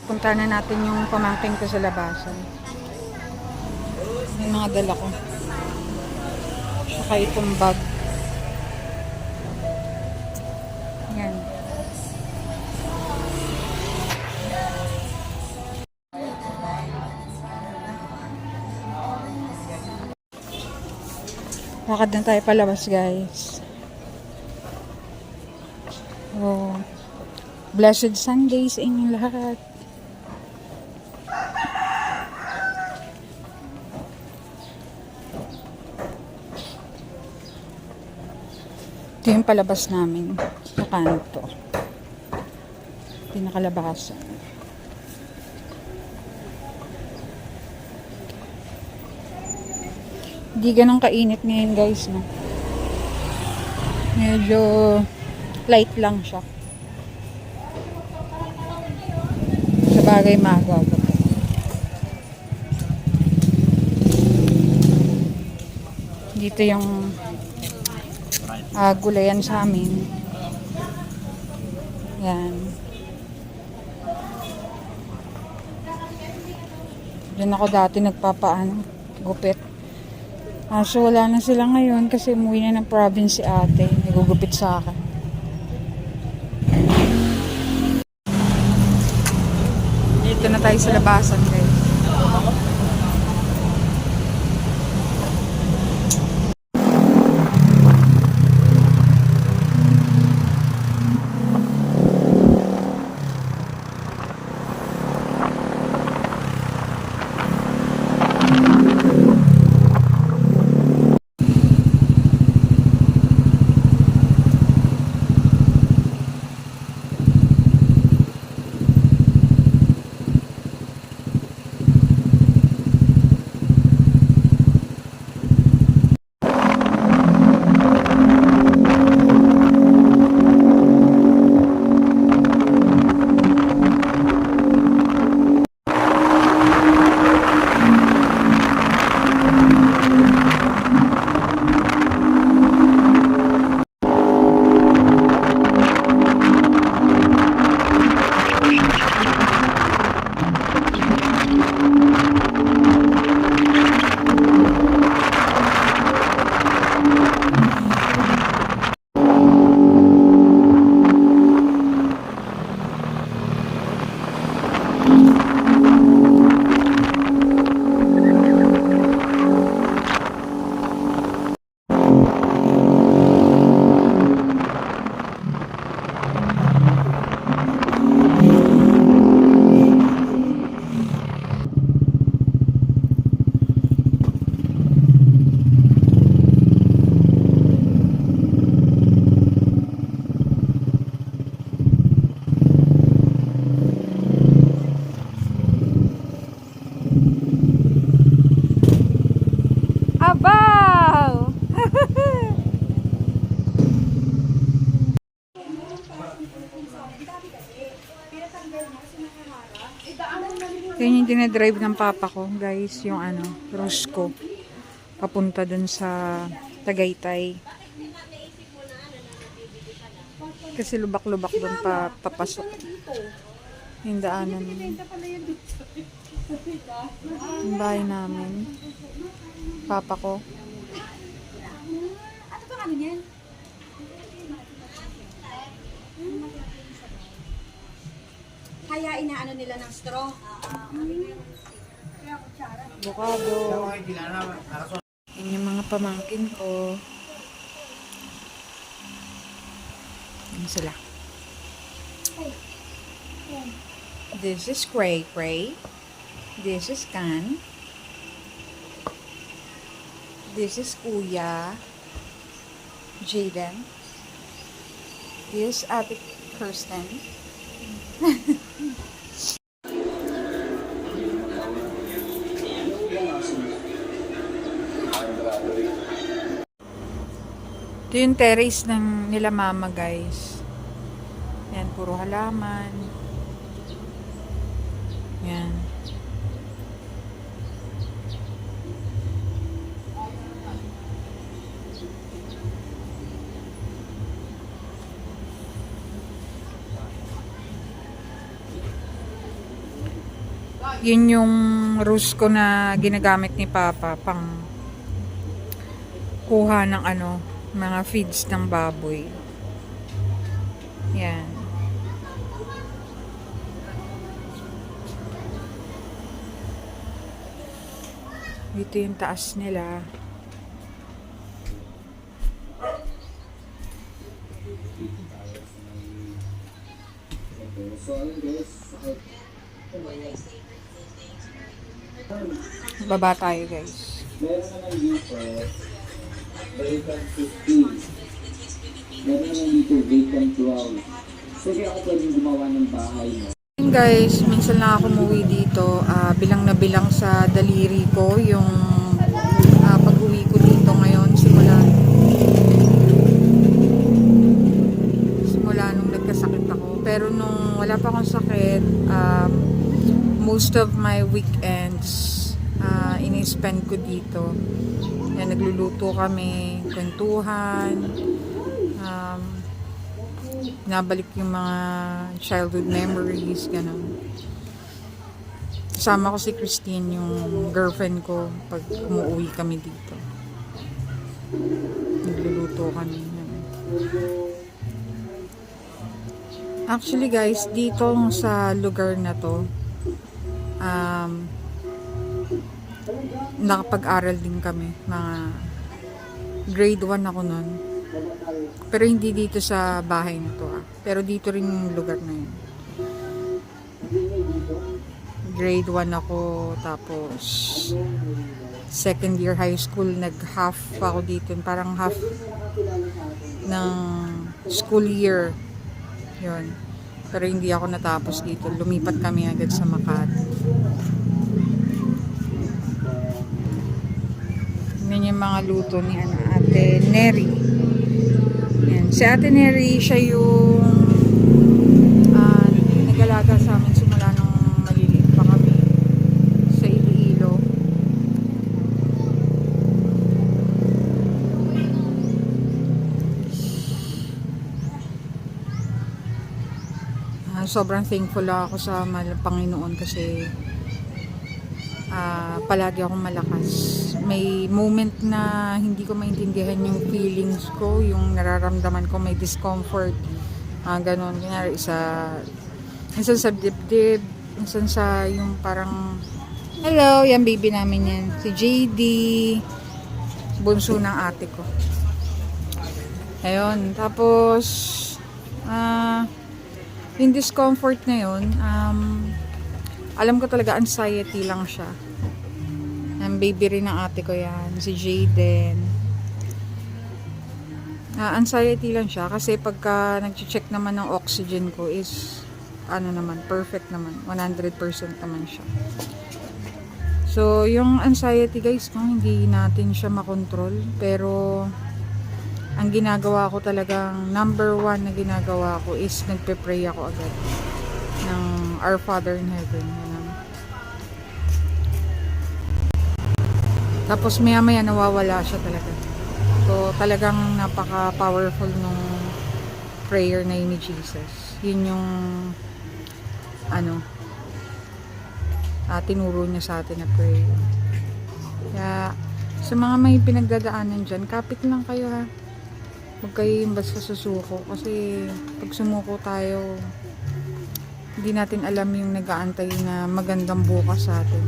Punta na natin yung pamangkin ko sa labasan. May mga dala ko. Saka itong bag. Yan. Lakad na tayo palabas, guys. Oh. Blessed Sunday sa inyong lahat. Ito yung palabas namin sa kanto. Pinakalabasan. Hindi ganun kainit ngayon, guys, no? Medyo light lang siya. Sa bagay maaga-aga. Dito yung gulayan sa amin. Yan. Diyan ako dati nagpapaan, gupit. So wala na sila ngayon kasi umuwi na ng province si ate. Nagugupit sa akin. Dito na tayo sa labasan, guys. Abaw! Yan yung dinadrive ng papa ko, guys, yung Rosco. Papunta dun sa Tagaytay. Kasi lubak-lubak dun papasok. Yung daanan. Yung bahay namin. Papa ko. Ano ba ano yan? Kaya inaano nila ng straw. Bukado. Yan yung mga pamangkin ko. Yan sila. This is Cray Cray. This is Can. This is Kuya Jaden. This is Ate Kirsten. Ito yung terrace ng nila mama, guys. Yan, puro halaman. Yan. Yun yung ruse ko na ginagamit ni Papa pang kuha ng mga feeds ng baboy. Yan. Dito yung taas nila. Baba tayo, guys. Meron naman dito, vacant 15. Meron naman dito, vacant 12. Sige ako pwedeng gumawa ng bahay mo. Yun, guys, minsan lang ako umuwi dito. Bilang na bilang sa daliri ko yung pag-uwi ko dito ngayon simula nung nagkasakit ako. Pero nung wala pa akong sakit, most of my weekends ini-spend ko dito. Yan, nagluluto kami, kwentuhan, nabalik yung mga childhood memories, ganun. Kasama ko si Christine, yung girlfriend ko, pag umuwi kami dito. Nagluluto kami. Yan. Actually, guys, dito sa lugar na to, nakapag-aral din kami. Mga grade 1 ako nun. Pero hindi dito sa bahay na to. Pero dito rin yung lugar na yun. Grade 1 ako, tapos second year high school, nag-half ako dito. Parang half ng school year. Yun. Pero hindi ako natapos dito. Lumipat kami agad sa Makati. Yan yung mga luto ni Ate Neri. Yan. Si Ate Neri, siya yung nag-alaga sa amin simula nung maliliit pa kami sa Iloilo. Sobrang thankful ako sa Panginoon kasi palagi akong malakas. May moment na hindi ko maintindihan yung feelings ko, yung nararamdaman ko, may discomfort. Ganon. Kunyari, minsan sa dibdib, minsan sa yung parang, hello, yan baby namin yan. Si JD, bunso ng ate ko. Ayun. Tapos, yung discomfort na yun, alam ko talaga anxiety lang siya. Ang baby rin ng ate ko yan, si Jayden. Anxiety lang siya kasi pagka nag-check naman ng oxygen ko is perfect naman, 100% naman siya. So, yung anxiety, guys, hindi natin siya makontrol, pero ang ginagawa ko talagang number 1 na ginagawa ko is nagpe-pray ako agad ng Our Father in Heaven. Tapos maya-maya nawawala siya talaga. So talagang napaka-powerful nung prayer na yun ni Jesus. Yun yung tinuro niya sa atin na prayer. Kaya sa mga may pinagdadaanan dyan, kapit lang kayo, ha. Huwag kayo yung basta susuko. Kasi pag sumuko tayo, hindi natin alam yung nag-aantay na magandang bukas sa atin.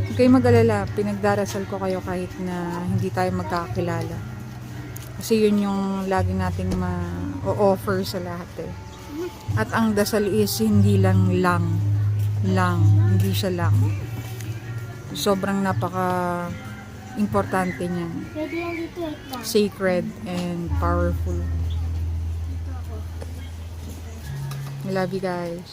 Huwag kayo mag-alala, pinagdarasal ko kayo kahit na hindi tayo magkakilala. Kasi yun yung lagi nating ma-offer sa lahat eh. At ang dasal is hindi lang, hindi siya lang. Sobrang importante niyan. Sacred and powerful. I love you guys.